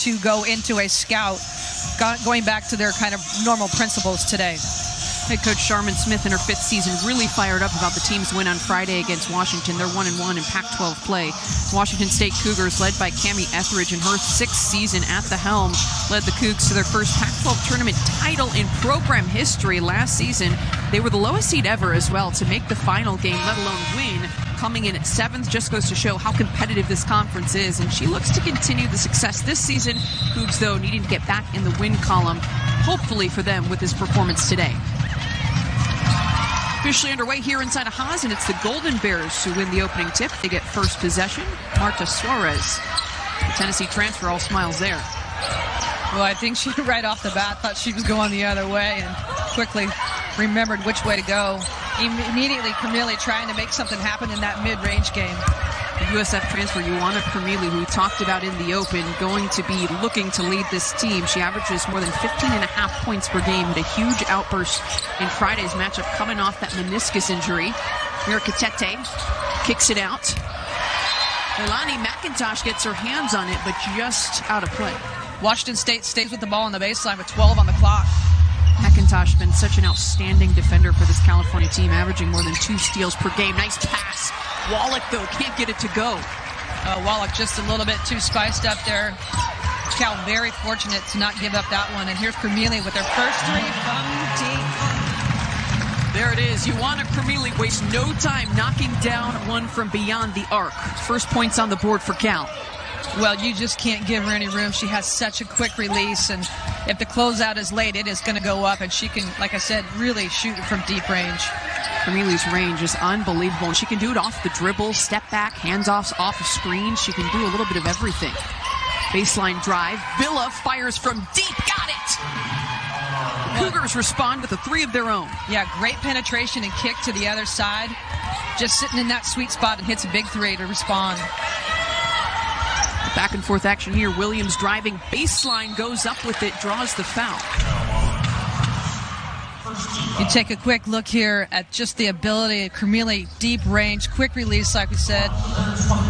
to go into a scout, going back to their kind of normal principles today. Head coach Charmin Smith in her 5th season really fired up about the team's win on Friday against Washington. They're 1-1 in Pac-12 play. Washington State Cougars, led by Cammie Etheridge in her 6th season at the helm, led the Cougs to their first Pac-12 tournament title in program history last season. They were the lowest seed ever as well to make the final game, let alone win. Coming in at 7th just goes to show how competitive this conference is, and she looks to continue the success this season. Cougs, though, needing to get back in the win column, hopefully for them with this performance today. Officially underway here inside of Haas, and it's the Golden Bears who win the opening tip. They get first possession. Marta Suarez, the Tennessee transfer, all smiles there. Well, I think she right off the bat thought she was going the other way and quickly remembered which way to go. Immediately, Krimili trying to make something happen in that mid-range game. The USF transfer, Ioanna Krimili, who we talked about in the open, going to be looking to lead this team. She averages more than 15.5 points per game, had a huge outburst in Friday's matchup coming off that meniscus injury. Mirkatete kicks it out. Leilani McIntosh gets her hands on it, but just out of play. Washington State stays with the ball on the baseline with 12 on the clock. McIntosh has been such an outstanding defender for this California team, averaging more than 2 steals per game. Nice pass. Wallach, though, can't get it to go. Wallach just a little bit too spiced up there. Cal very fortunate to not give up that one. And here's Krimili with her first 3 from deep. There it is. Ioanna Krimili wastes no time knocking down one from beyond the arc. First points on the board for Cal. Well, you just can't give her any room. She has such a quick release, and if the closeout is late, it is going to go up, and she can, like I said, really shoot from deep range. Krimili's range is unbelievable, and she can do it off the dribble, step back, hands-offs, off of screen. She can do a little bit of everything. Baseline drive. Villa fires from deep. Got it! Cougars respond with a 3 of their own. Yeah, great penetration and kick to the other side. Just sitting in that sweet spot and hits a big 3 to respond. Back and forth action here. Williams driving. Baseline goes up with it, draws the foul. You take a quick look here at just the ability of Krimili, deep range, quick release, like we said,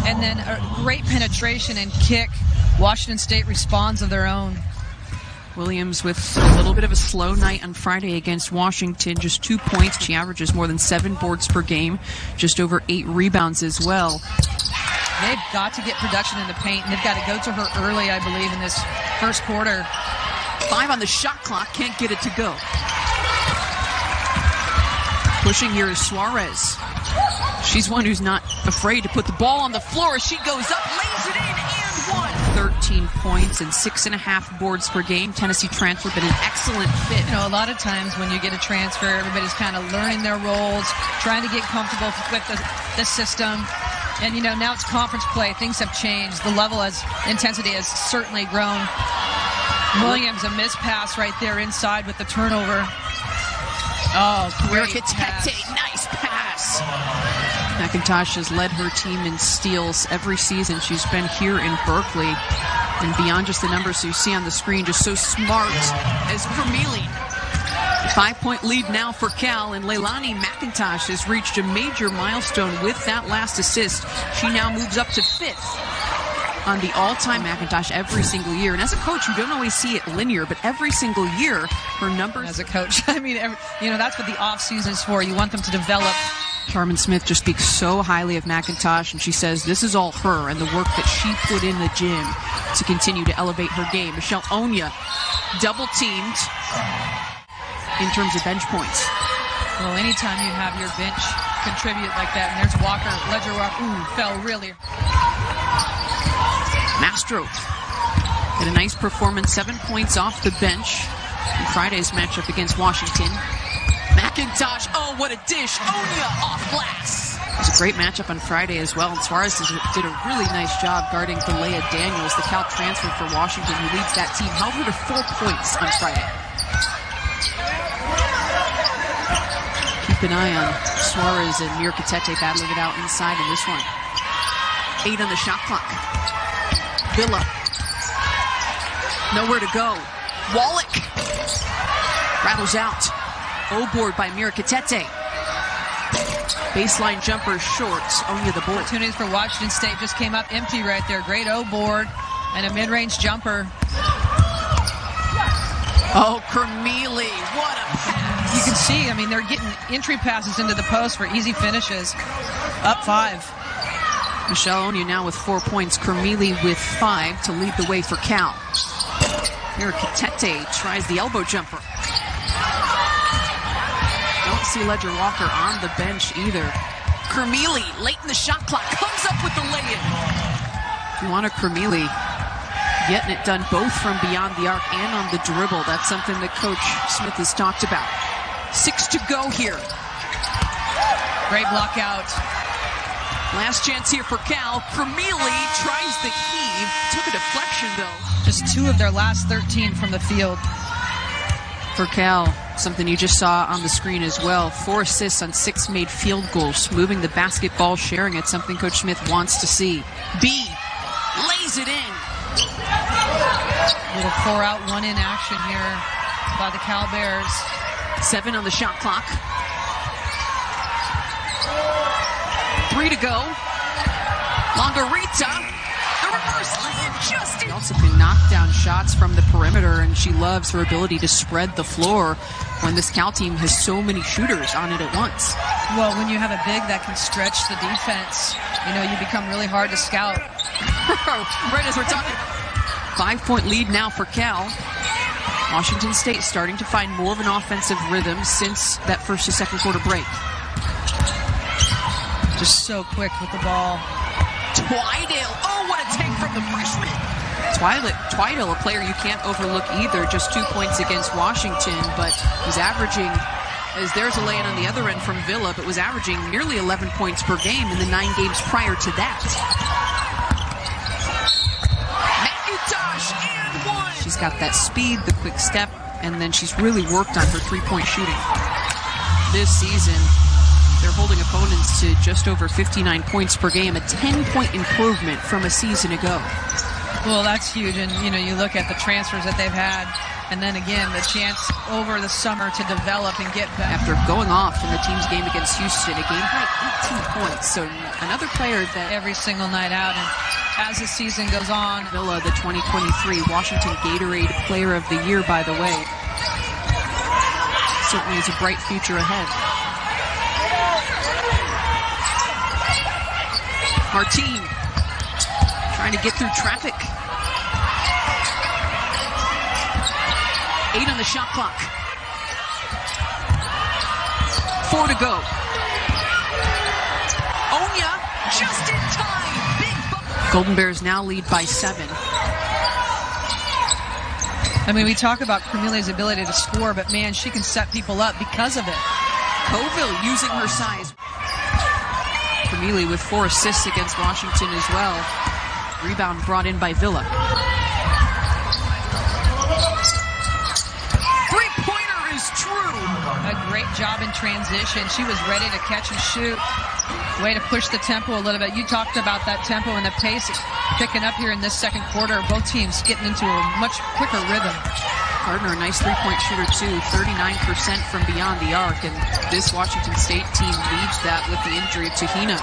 and then a great penetration and kick. Washington State responds of their own. Williams with a little bit of a slow night on Friday against Washington, just 2 points. She averages more than 7 boards per game, just over 8 rebounds as well. They've got to get production in the paint, and they've got to go to her early, I believe, in this first quarter. 5 on the shot clock, can't get it to go. Pushing here is Suarez. She's one who's not afraid to put the ball on the floor as she goes up, lays it in, and 1. 13 points and 6.5 boards per game. Tennessee transfer, but an excellent fit. You know, a lot of times when you get a transfer, everybody's kind of learning their roles, trying to get comfortable with the system. And, you know, now it's conference play. Things have changed. The level intensity has certainly grown. Williams, a missed pass right there inside with the turnover. Oh, great pass. Nice pass. McIntosh has led her team in steals every season she's been here in Berkeley. And beyond just the numbers you see on the screen, just so smart as Krimili. 5-point lead now for Cal, and Leilani McIntosh has reached a major milestone with that last assist. She now moves up to 5th on the all-time McIntosh every single year. And as a coach, you don't always see it linear, but every single year, her numbers... As a coach, I mean, you know, that's what the off-season is for. You want them to develop. Charmin Smith just speaks so highly of McIntosh, and she says this is all her and the work that she put in the gym to continue to elevate her game. Michelle Onyiah double-teamed in terms of bench points. Well, anytime you have your bench contribute like that, and there's Walker, Ledger Walker, fell really. Mastro had a nice performance, 7 points off the bench in Friday's matchup against Washington. McIntosh, oh, what a dish. Onyiah off glass. It was a great matchup on Friday as well, and Suarez did a really nice job guarding Belea Daniels, the Cal transfer for Washington, who leads that team. Held her to 4 points on Friday. Keep an eye on Suarez and Mirkatete battling it out inside in this one. 8 on the shot clock. Villa. Nowhere to go. Wallach rattles out. O-board by Mirkatete. Baseline jumper short. Onyiah the board. Opportunities for Washington State just came up empty right there. Great O-board. And a mid-range jumper. Oh, Krimili, what a pass. You can see, I mean, they're getting entry passes into the post for easy finishes. Up 5. Michelle Onyiah now with 4 points. Krimili with 5 to lead the way for Cal. Here, Katete tries the elbow jumper. Don't see Ledger Walker on the bench either. Krimili, late in the shot clock, comes up with the lay-in. Ioanna Krimili getting it done both from beyond the arc and on the dribble. That's something that Coach Smith has talked about. 6 to go here. Great block out. Last chance here for Cal. Krimili tries the heave. Took a deflection, though. Just 2 of their last 13 from the field. For Cal, something you just saw on the screen as well. 4 assists on 6 made field goals. Moving the basketball, sharing it. Something Coach Smith wants to see. B lays it in. Little 4-out, 1-in action here by the Cal Bears. 7 on the shot clock. 3 to go. Longarita. The reverse layup just in. She also can knock down shots from the perimeter, and she loves her ability to spread the floor when this Cal team has so many shooters on it at once. Well, when you have a big that can stretch the defense, you know, you become really hard to scout. Right as we're talking. 5-point lead now for Cal. Washington State starting to find more of an offensive rhythm since that first to second quarter break. Just so quick with the ball. Twydale. Oh, what a take from the freshman. Twydale, a player you can't overlook either. Just 2 points against Washington, but he's averaging, as there's a lay-in on the other end from Villa, but was averaging nearly 11 points per game in the 9 games prior to that. She's got that speed, the quick step, and then she's really worked on her 3-point shooting. This season, they're holding opponents to just over 59 points per game, a 10-point improvement from a season ago. Well, that's huge, and you know, you look at the transfers that they've had, and then again, the chance over the summer to develop and get back. After going off in the team's game against Houston, a game high 18 points, so another player that every single night out, and as the season goes on. Villa, the 2023 Washington Gatorade Player of the Year, by the way. Certainly is a bright future ahead. Martine trying to get through traffic. 8 on the shot clock. 4 to go. Onyiah just in time. Big Golden Bears now lead by 7. I mean, we talk about Krimili's ability to score, but man, she can set people up because of it. Coville using her size. Krimili with 4 assists against Washington as well. Rebound brought in by Villa. Three-pointer is true. A great job in transition. She was ready to catch and shoot. Way to push the tempo a little bit. You talked about that tempo and the pace picking up here in this second quarter. Both teams getting into a much quicker rhythm. Gardner, a nice 3-point shooter too, 39% from beyond the arc, and this Washington State team needs that with the injury of Tahina.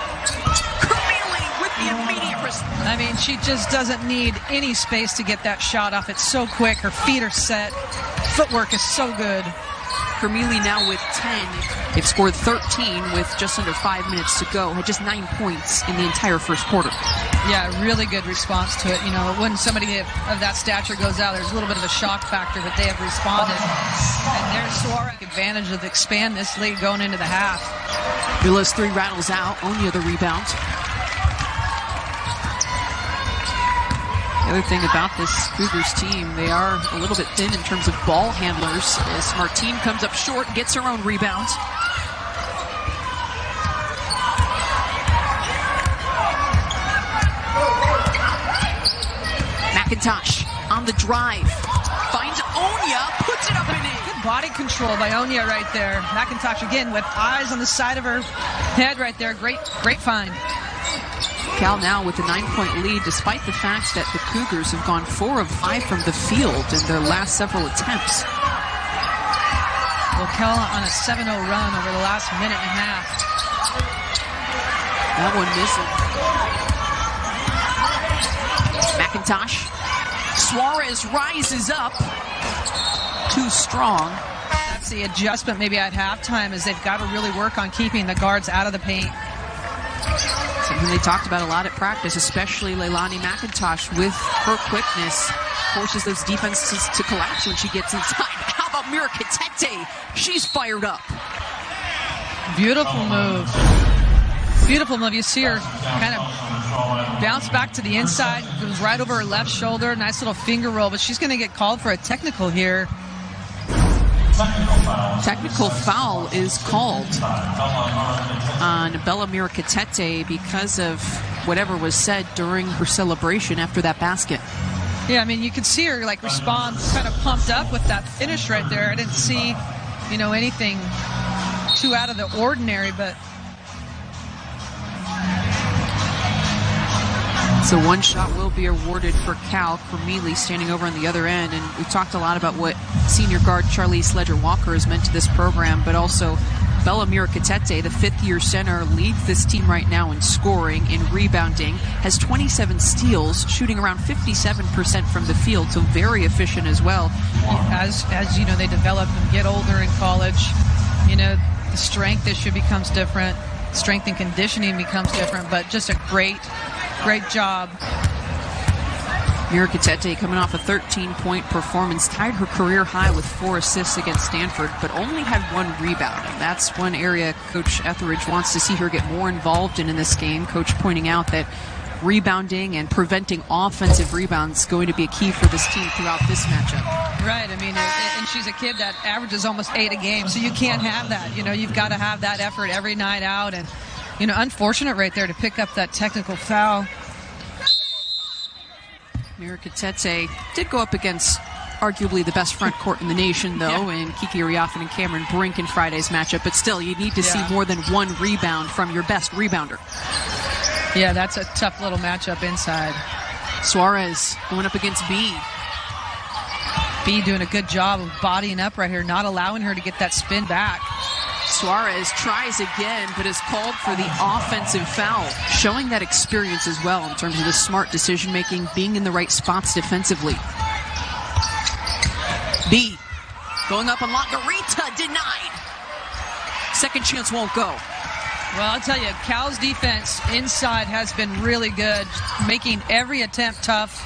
Krimili with the immediate response. I mean, she just doesn't need any space to get that shot off. It's so quick. Her feet are set. Footwork is so good. Krimili now with 10. They've scored 13 with just under 5 minutes to go. Had just 9 points in the entire first quarter. Yeah, really good response to it. You know, when somebody of that stature goes out, there's a little bit of a shock factor that they have responded. And there's Suarez advantage of expand this lead going into the half. Villa's 3 rattles out. Onyiah the rebound. The other thing about this Cougars team, they are a little bit thin in terms of ball handlers as Martine comes up short and gets her own rebound. McIntosh on the drive. Finds Onyiah, puts it up and in. Good body control by Onyiah right there. McIntosh again with eyes on the side of her head right there. Great find. Cal now with a 9-point lead, despite the fact that the Cougars have gone 4 of 5 from the field in their last several attempts. Well, Cal on a 7-0 run over the last minute and a half. That one missing. McIntosh. Suarez rises up. Too strong. That's the adjustment maybe at halftime, is they've got to really work on keeping the guards out of the paint. Something they talked about a lot at practice, especially Leilani McIntosh with her quickness. Forces those defenses to collapse when she gets inside. How about Mira Katete? She's fired up. Beautiful move. Beautiful move. You see her kind of bounce back to the inside, goes right over her left shoulder. Nice little finger roll, but she's going to get called for a technical here. Technical foul is called on Bella Mira Katete because of whatever was said during her celebration after that basket. Yeah, I mean, you could see her like respond, kind of pumped up with that finish right there. I didn't see, anything too out of the ordinary, but. So one shot will be awarded for Cal. Krimili standing over on the other end. And we talked a lot about what senior guard Charlize Ledger-Walker has meant to this program, but also Bella Mira Katete, the fifth-year center, leads this team right now in scoring, in rebounding, has 27 steals, shooting around 57% from the field, so very efficient as well. As they develop and get older in college, the strength issue becomes different, strength and conditioning becomes different, but just a great job. Mira Katete coming off a 13-point performance, tied her career high with 4 assists against Stanford, but only had 1 rebound. And that's one area Coach Etheridge wants to see her get more involved in this game. Coach pointing out that rebounding and preventing offensive rebounds is going to be a key for this team throughout this matchup. Right. I mean, and she's a kid that averages almost 8 a game, so you can't have that. You've got to have that effort every night out. And, unfortunate right there to pick up that technical foul. Mira Katete did go up against arguably the best front court in the nation, though, in Kiki Ariafen and Cameron Brink in Friday's matchup. But still, you need to see more than 1 rebound from your best rebounder. Yeah, that's a tough little matchup inside. Suarez going up against B. B doing a good job of bodying up right here, not allowing her to get that spin back. Suarez tries again, but is called for the offensive foul, showing that experience as well in terms of the smart decision-making, being in the right spots defensively. B going up on Longarita, denied. Second chance won't go. Well, I'll tell you, Cal's defense inside has been really good, making every attempt tough.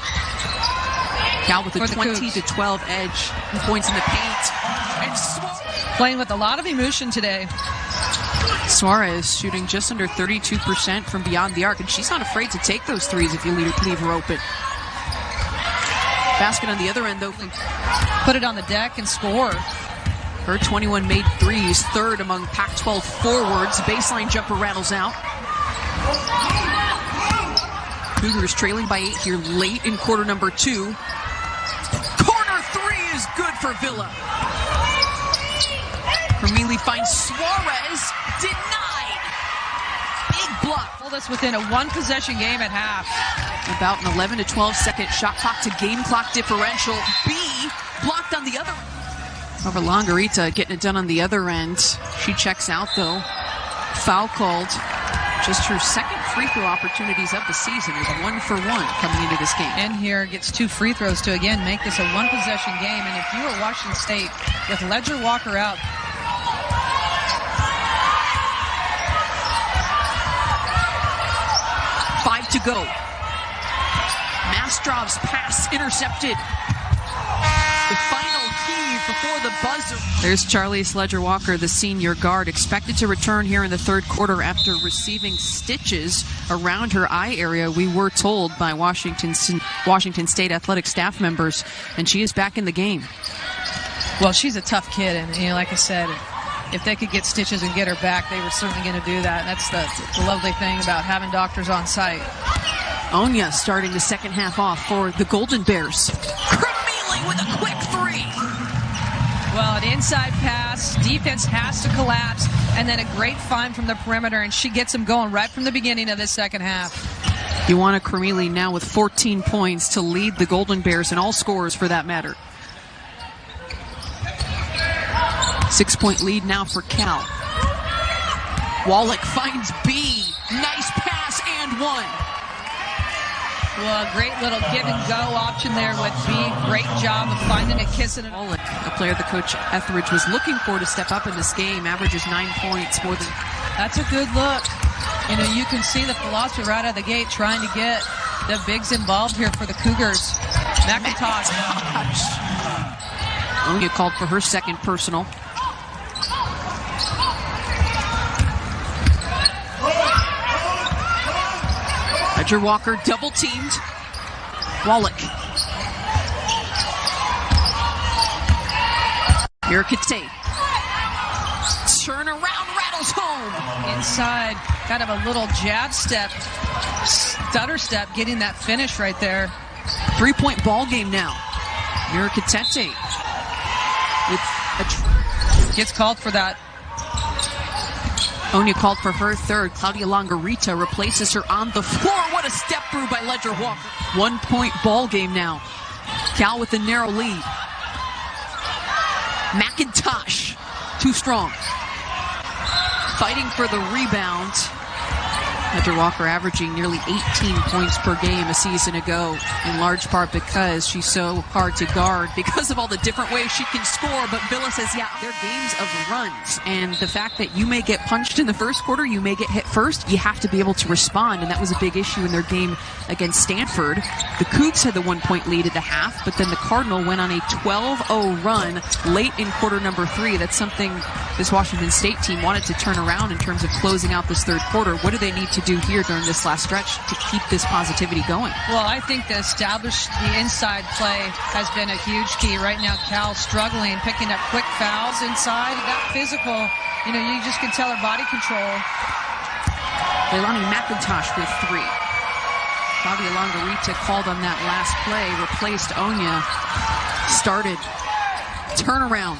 Cal with a 20-12 edge, points in the paint. And playing with a lot of emotion today. Suarez shooting just under 32% from beyond the arc, and she's not afraid to take those threes if you leave her open. Basket on the other end, though. Put it on the deck and score. Her 21 made threes, third among Pac-12 forwards. Baseline jumper rattles out. Cougars trailing by 8 here late in quarter number 2. Corner 3 is good for Villa. Krimili finds Suarez, denied. Big block. Hold us within a 1-possession game at half. About an 11 to 12 second shot clock to game clock differential. B blocked on the other. Over Longarita getting it done on the other end. She checks out though. Foul called. Just her second free throw opportunities of the season is 1 for 1 coming into this game. And here gets 2 free throws to again make this a 1-possession game. And if you were Washington State with Ledger-Walker out, to go. Mastrov's pass intercepted. The final key before the buzzer. There's Charlize Ledger-Walker, the senior guard, expected to return here in the third quarter after receiving stitches around her eye area, we were told by Washington State athletic staff members, and she is back in the game. Well, she's a tough kid, and like I said, if they could get stitches and get her back, they were certainly going to do that. That's the lovely thing about having doctors on site. Onyiah starting the second half off for the Golden Bears. Krimili with a quick 3. Well, an inside pass. Defense has to collapse, and then a great find from the perimeter, and she gets them going right from the beginning of this second half. Ioanna Krimili now with 14 points to lead the Golden Bears in all scores for that matter. 6-point lead now for Cal. Wallach finds B. Nice pass and 1. Well, a great little give and go option there with B. Great job of finding it, kissing it. Wallach, a player that Coach Etheridge was looking for to step up in this game, averages 9 points more than. That's a good look. You know, you can see the philosophy right out of the gate, trying to get the bigs involved here for the Cougars. McIntosh. Onyiah called for her second personal. Ledger Walker double teamed. Wallach. Berkeley. Turn around, rattles home. Inside, kind of a little jab step, stutter step, getting that finish right there. 3-point ball game now. Berkeley gets called for that. Onyiah called for her third. Claudia Longarita replaces her on the floor. What a step through by Ledger Walker. 1-point ball game now. Cal with the narrow lead. McIntosh, too strong. Fighting for the rebound. Ledger Walker averaging nearly 18 points per game a season ago, in large part because she's so hard to guard, because of all the different ways she can score. But Villa says, yeah, they're games of runs. And the fact that you may get punched in the first quarter, you may get hit first, you have to be able to respond. And that was a big issue in their game against Stanford. The Cougs had the 1-point lead at the half, but then the Cardinal went on a 12-0 run late in quarter number 3. That's something this Washington State team wanted to turn around in terms of closing out this third quarter. What do they need to do here during this last stretch to keep this positivity going? Well, I think to establish the inside play has been a huge key. Right now, Cal struggling, picking up quick fouls inside. It got physical. You know, you just can tell her body control. Leilani McIntosh with 3. Claudia Longarita called on that last play, replaced Onyiah. Started. Turnaround.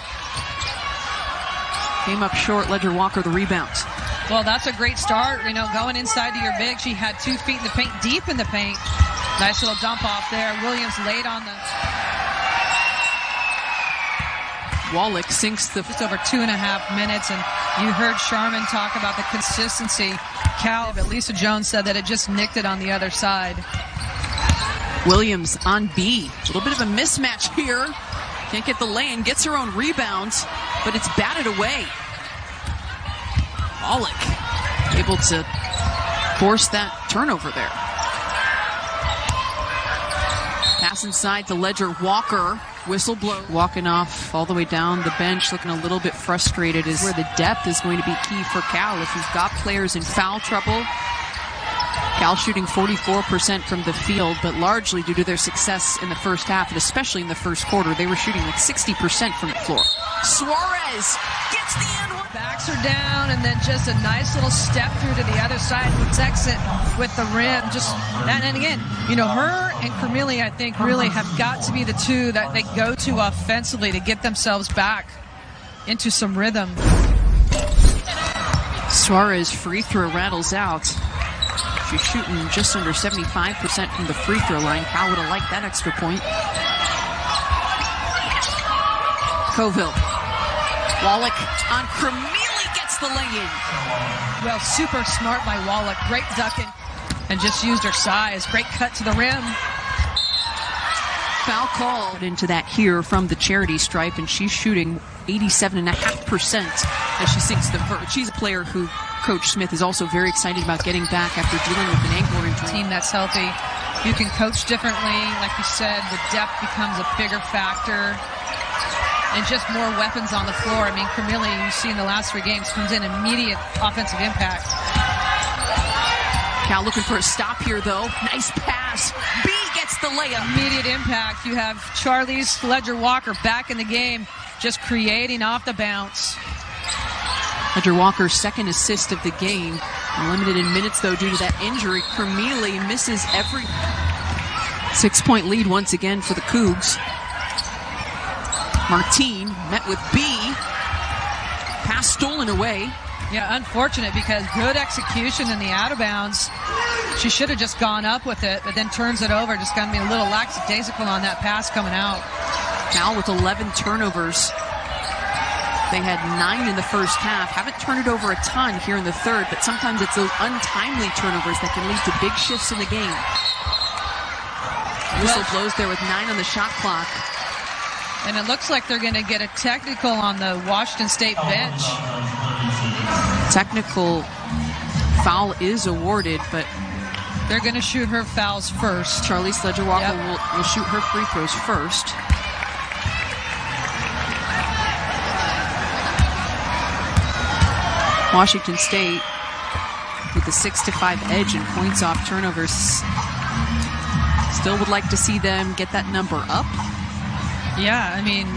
Came up short. Ledger Walker the rebounds. Well, that's a great start, you know, going inside to your big. She had 2 feet in the paint, deep in the paint. Nice little dump off there. Williams late on the... Wallach sinks the... Just over 2.5 minutes, and you heard Charmin talk about the consistency. Cal, but Lisa Jones said that it just nicked it on the other side. Williams on B. A little bit of a mismatch here. Can't get the lane, gets her own rebounds, but it's batted away. Wallach able to force that turnover there. Pass inside to Ledger Walker. Whistle blow. Walking off all the way down the bench, looking a little bit frustrated, is where the depth is going to be key for Cal. If you've got players in foul trouble, Cal shooting 44% from the field, but largely due to their success in the first half, and especially in the first quarter, they were shooting like 60% from the floor. Suarez gets the end one. Backs her down, and then just a nice little step through to the other side, protects it with the rim. Just that, and again, you know, her and Krimili, I think, really have got to be the two that they go to offensively to get themselves back into some rhythm. Suarez free throw rattles out. She's shooting just under 75% from the free throw line. Cal would have liked that extra point. Coville. Wallach on Krimili, gets the lay-in. Well, super smart by Wallach. Great ducking, and just used her size. Great cut to the rim. Foul call into that here from the charity stripe, and she's shooting 87.5% as she sinks the verge. She's a player who Coach Smith is also very excited about getting back after dealing with an ankle injury. Team that's healthy. You can coach differently. Like you said, the depth becomes a bigger factor. And just more weapons on the floor. I mean, Krimili, you see in the last 3 games, comes in immediate offensive impact. Cal looking for a stop here, though. Nice pass. B gets the layup. Immediate impact. You have Charlize Ledger Walker back in the game, just creating off the bounce. Ledger Walker's second assist of the game. Limited in minutes, though, due to that injury. Krimili misses every 6-point lead once again for the Cougs. Martine met with B. Pass stolen away. Yeah, unfortunate because good execution in the out of bounds. She should have just gone up with it, but then turns it over. Just going to be a little lackadaisical on that pass coming out. Cal with 11 turnovers. They had 9 in the first half. Haven't turned it over a ton here in the third, but sometimes it's those untimely turnovers that can lead to big shifts in the game. Whistle blows there with 9 on the shot clock. And it looks like they're going to get a technical on the Washington State bench. Technical foul is awarded, but they're going to shoot her fouls first. Charlize Leger-Walker will shoot her free throws first. Washington State with a 6-5 edge in points off turnovers. Still would like to see them get that number up. Yeah, I mean,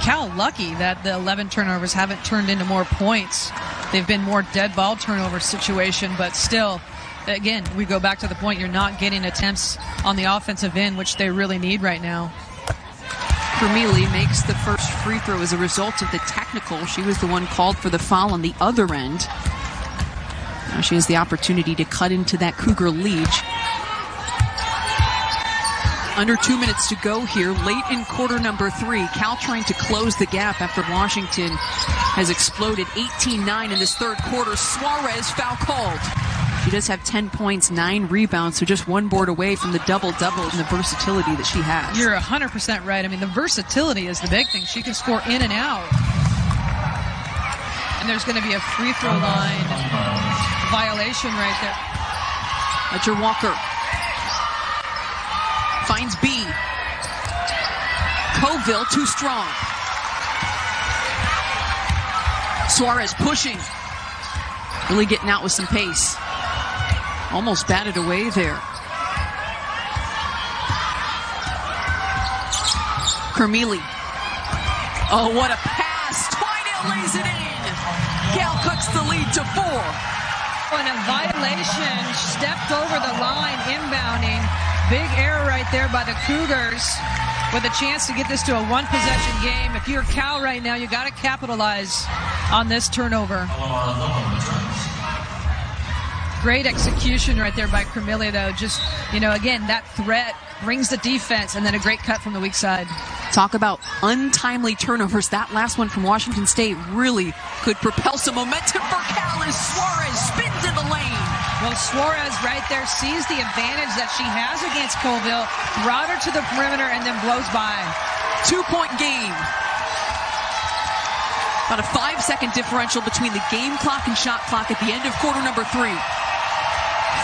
Cal lucky that the 11 turnovers haven't turned into more points. They've been more dead ball turnover situation, but still, again, we go back to the point, you're not getting attempts on the offensive end, which they really need right now. Krimili makes the first free throw as a result of the technical. She was the one called for the foul on the other end. Now she has the opportunity to cut into that Cougar lead. Under 2 minutes to go here, late in quarter number 3. Cal trying to close the gap after Washington has exploded 18-9 in this third quarter. Suarez foul called. She does have 10 points, 9 rebounds, so just 1 board away from the double-double and the versatility that she has. You're 100% right. I mean, the versatility is the big thing. She can score in and out. And there's going to be a free throw line violation right there. Leger-Walker finds B. Coville too strong. Suarez pushing. Really getting out with some pace. Almost batted away there. Krimili. Oh, what a pass. Twydale lays it in. Cal cuts the lead to 4. And a violation, stepped over the line, inbounding. Big error right there by the Cougars with a chance to get this to a 1-possession game. If you're Cal right now, you got to capitalize on this turnover. Great execution right there by Krimili, though. Just, again, that threat brings the defense, and then a great cut from the weak side. Talk about untimely turnovers. That last one from Washington State really could propel some momentum for Cal as Suarez spins in the lane. Well, Suarez right there sees the advantage that she has against Colville, brought her to the perimeter, and then blows by. 2-point game. About a 5-second differential between the game clock and shot clock at the end of quarter number 3.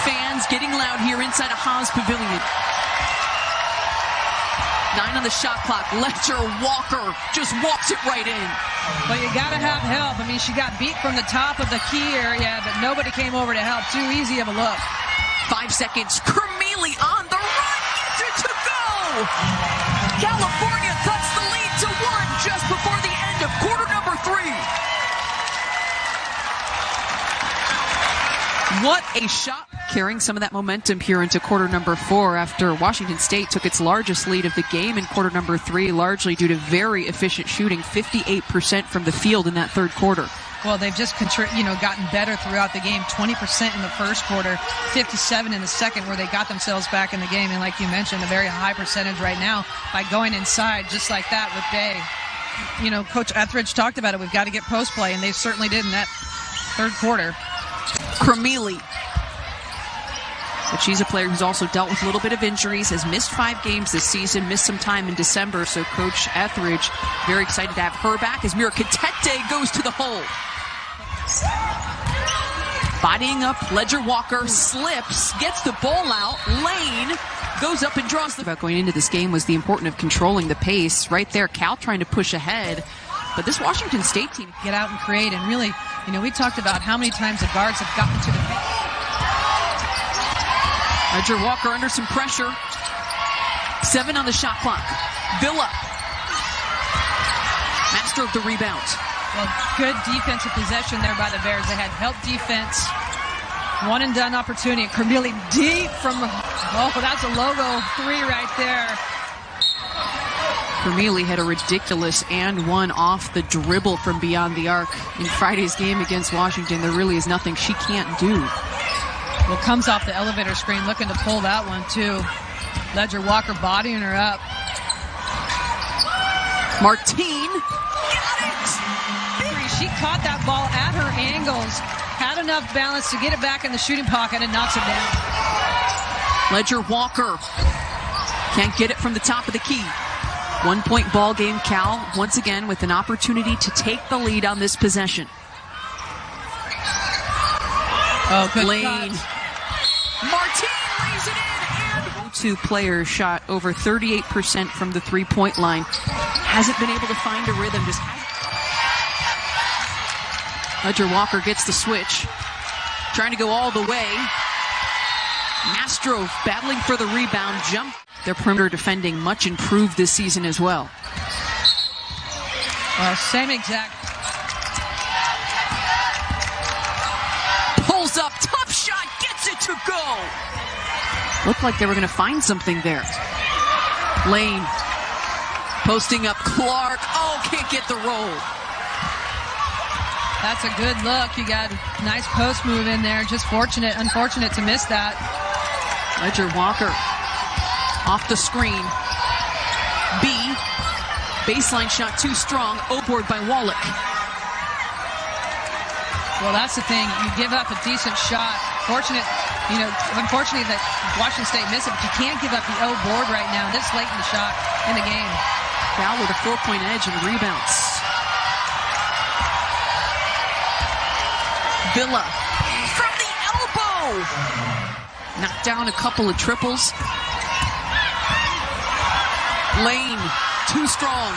Fans getting loud here inside of Haas Pavilion. 9 on the shot clock. Leger-Walker just walks it right in. But you got to have help. I mean, she got beat from the top of the key area, but nobody came over to help. Too easy of a look. 5 seconds. Krimili on the run. To go. California cuts the lead to 1 just before the end of quarter number 3. What a shot. Carrying some of that momentum here into quarter number 4 after Washington State took its largest lead of the game in quarter number 3, largely due to very efficient shooting, 58% from the field in that third quarter. Well, they've just gotten better throughout the game. 20% in the first quarter, 57 in the second, where they got themselves back in the game. And like you mentioned, a very high percentage right now by going inside just like that with Bay. Coach Etheridge talked about it. We've got to get post play, and they certainly did in that third quarter. Krimili. But she's a player who's also dealt with a little bit of injuries, has missed 5 games this season, missed some time in December. So Coach Etheridge very excited to have her back as Mira Katete goes to the hole. Bodying up, Leger-Walker slips, gets the ball out, lane, goes up and draws the... About going into this game was the importance of controlling the pace. Right there, Cal trying to push ahead. But this Washington State team... Get out and create, and really, we talked about how many times the guards have gotten to the paint. Leger-Walker under some pressure. 7 on the shot clock. Villa. Master of the rebound. Well, good defensive possession there by the Bears. They had help defense. 1-and-done opportunity. Krimili deep from... Oh, that's a logo 3 right there. Krimili had a ridiculous and 1 off the dribble from beyond the arc. In Friday's game against Washington, there really is nothing she can't do. Well, comes off the elevator screen, looking to pull that one, too. Leger-Walker bodying her up. Martine. She caught that ball at her angles, had enough balance to get it back in the shooting pocket and knocks it down. Leger-Walker Can't get it from the top of the key. 1-point ball game. Cal once again with an opportunity to take the lead on this possession. Oh, good Lane. Martin lays it in, and two players shot over 38% from the three-point line. Hasn't been able to find a rhythm. Just Ledger Walker gets the switch, trying to go all the way. Mastro battling for the rebound. Jump. Their perimeter defending much improved this season as well. Same exact. Pulls up, tough shot, gets it to go. Looked like they were going to find something there. Lane posting up Clark. Oh, can't get the roll. That's a good look. You got a nice post move in there. Just unfortunate to miss that. Ledger Walker off the screen. B. Baseline shot too strong. O-board by Wallach. Well, that's the thing. You give up a decent shot. Unfortunately that Washington State missed it, but you can't give up the O-board right now. This late in the shot in the game. Cal with a 4-point edge and rebounds. Villa from the elbow. Knocked down a couple of triples. Lane, too strong.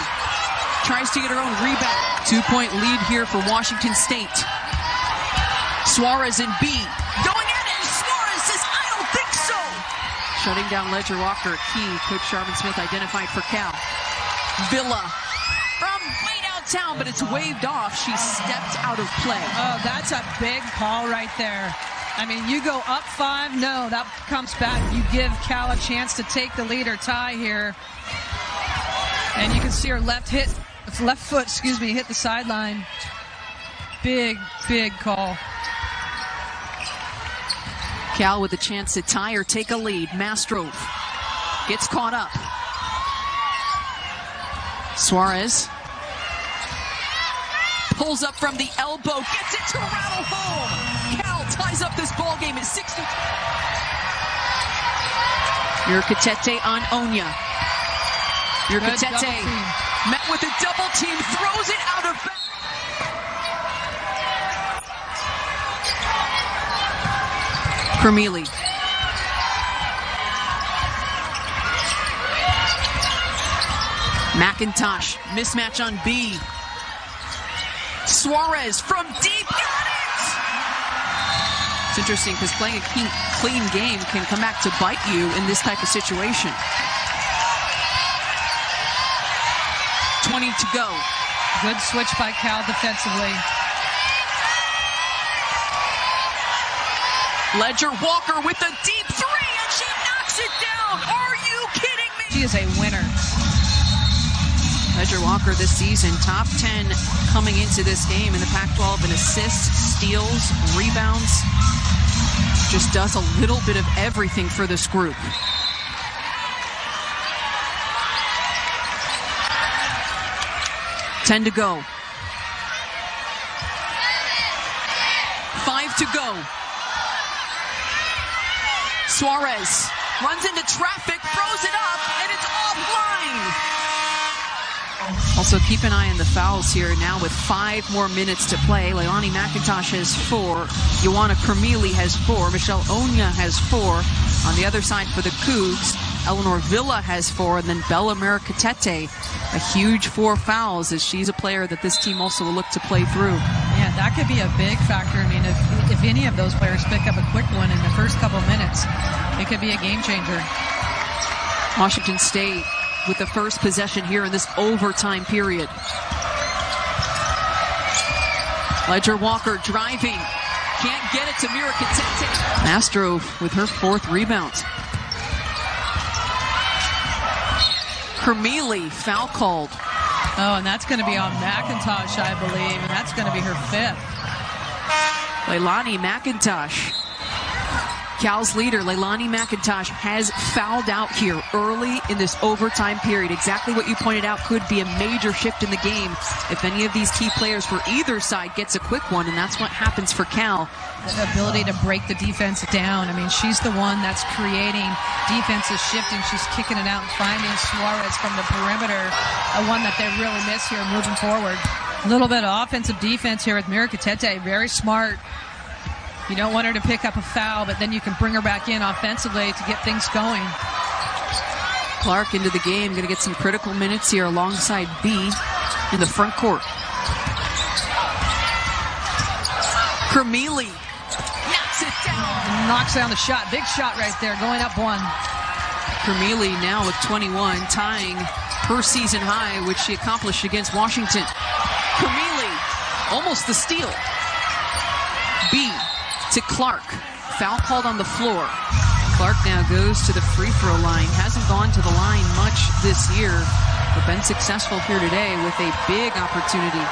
Tries to get her own rebound. 2-point lead here for Washington State. Suarez and B. Going at it. Suarez says, I don't think so. Shutting down Ledger Walker, key. Coach Charmin Smith identified for Cal. Villa from way downtown, but it's waved off. She stepped out of play. Oh, that's a big call right there. I mean, you go up 5, no, that comes back. You give Cal a chance to take the lead or tie here. And you can see her left foot, hit the sideline. Big call. Cal with a chance to tie or take a lead. Mastro gets caught up. Suarez pulls up from the elbow, gets it to rattle home. Cal ties up this ball game at 60. Urquetete on Onyiah. Urquetete met with a double team, throws it out of bounds. Krimili. McIntosh, mismatch on B. Suarez from deep, got it! It's interesting because playing a clean game can come back to bite you in this type of situation. 20 to go. Good switch by Cal defensively. Ledger Walker with a deep three, and she knocks it down. Are you kidding me? She is a winner. Ledger Walker this season, top 10 coming into this game in the Pac-12 in assists, steals, rebounds. Just does a little bit of everything for this group. $10 to go. 5 to go. Suarez runs into traffic, throws it up, and it's offline. Also, keep an eye on the fouls here now with 5 more minutes to play. Leilani McIntosh has 4. Ioanna Krimili has 4. Michelle Onyiah has 4. On the other side for the Cougs, Eleanor Villa has 4. And then Bella Urquetete, a huge 4 fouls, as she's a player that this team also will look to play through. Yeah, that could be a big factor. I mean, if any of those players pick up a quick one in the first couple minutes, it could be a game changer. Washington State with the first possession here in this overtime period. Ledger Walker driving. Can't get it to Urquetete. Mastro with her 4th rebound. Krimili foul called. Oh, and that's going to be on McIntosh, I believe, and that's going to be her 5th. Leilani McIntosh Cal's leader, Leilani McIntosh, has fouled out here early in this overtime period. Exactly what you pointed out could be a major shift in the game if any of these key players for either side gets a quick one, and that's what happens for Cal. The ability to break the defense down. I mean, she's the one that's creating defenses shifting. She's kicking it out and finding Suarez from the perimeter, a one that they really miss here moving forward. A little bit of offensive defense here with Mirakatete. Very smart. You don't want her to pick up a foul, but then you can bring her back in offensively to get things going. Clark into the game, going to get some critical minutes here alongside B in the front court. Krimili knocks it down. Knocks down the shot. Big shot right there, going up one. Krimili now with 21, tying her season high, which she accomplished against Washington. Krimili, almost the steal. B to Clark. Foul called on the floor. Clark now goes to the free throw line. Hasn't gone to the line much this year, but been successful here today with a big opportunity.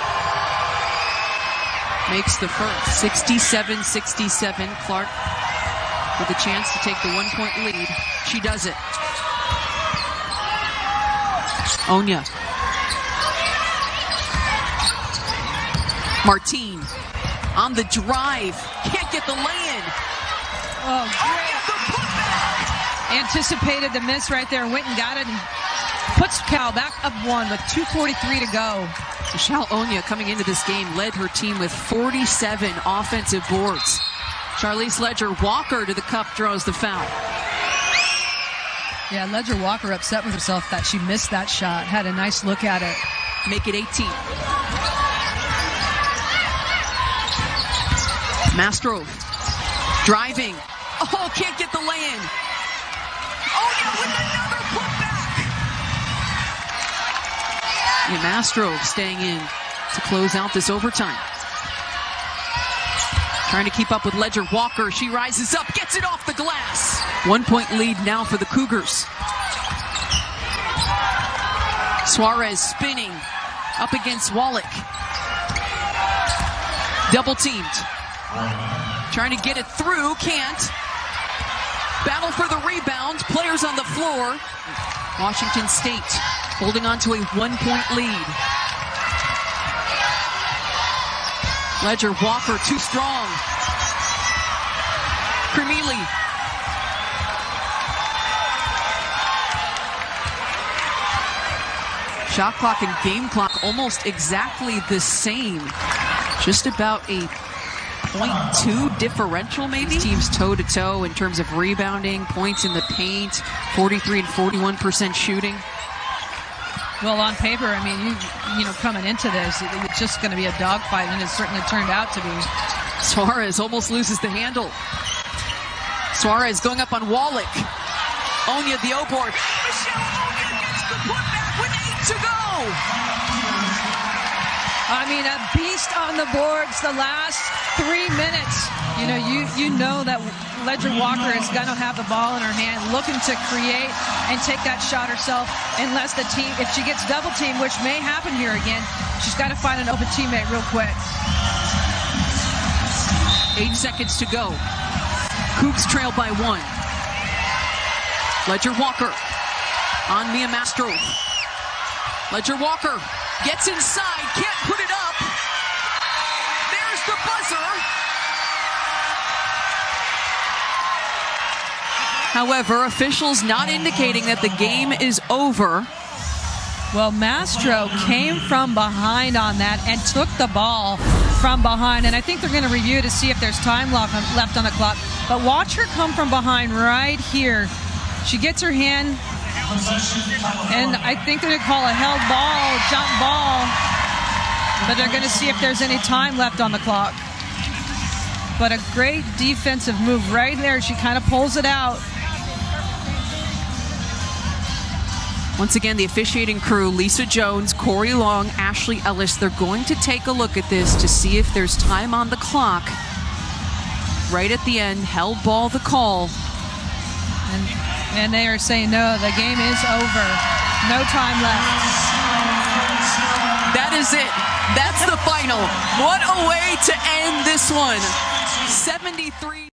Makes the first. 67-67. Clark with a chance to take the 1-point lead. She does it. Onyiah. Martine on the drive. Can't get the lay-in. Oh, great. Anticipated the miss right there. Went and got it and puts Cal back up one with 2:43 to go. Michelle Onyiah coming into this game led her team with 47 offensive boards. Charlize Ledger-Walker to the cup, draws the foul. Yeah, Ledger-Walker upset with herself that she missed that shot. Had a nice look at it. Make it 18. Mastro driving. Oh, can't get the lay-in. Oh, yeah, with another putback. Yeah, Mastro staying in to close out this overtime. Trying to keep up with Ledger-Walker. She rises up, gets it off the glass. 1-point lead now for the Cougars. Suarez spinning up against Wallach. Double teamed. Trying to get it through, can't. Battle for the rebound, players on the floor. Washington State holding on to a 1-point lead. Ledger-Walker too strong. Krimili. Shot clock and game clock almost exactly the same. Just about a 0.2 differential maybe. These teams toe-to-toe in terms of rebounding, points in the paint, 43 and 41% shooting. Well, on paper, I mean, you know, coming into this, it's just going to be a dogfight, and it certainly turned out to be. Suarez almost loses the handle. Suarez going up on Wallach. Onyiah the O-board. Michelle Onyiah gets the putback with 8 to go. I mean, a beast on the boards the last 3 minutes. You know that Ledger-Walker is going to have the ball in her hand, looking to create and take that shot herself, unless the team, if she gets double teamed, which may happen here again, she's got to find an open teammate real quick. 8 seconds to go. Cougs trail by 1. Ledger-Walker on Mia Mastro. Ledger-Walker gets inside, can't put it up. There's the buzzer. However, officials not indicating that the game is over. Well, Mastro came from behind on that and took the ball from behind. And I think they're going to review to see if there's time left on the clock. But watch her come from behind right here. She gets her hand, and I think they're going to call a held ball, jump ball. But they're going to see if there's any time left on the clock. But a great defensive move right there. She kind of pulls it out. Once again, the officiating crew, Lisa Jones, Corey Long, Ashley Ellis, they're going to take a look at this to see if there's time on the clock. Right at the end, held ball the call. And they are saying, no, the game is over. No time left. That is it. That's the final. What a way to end this one. 73.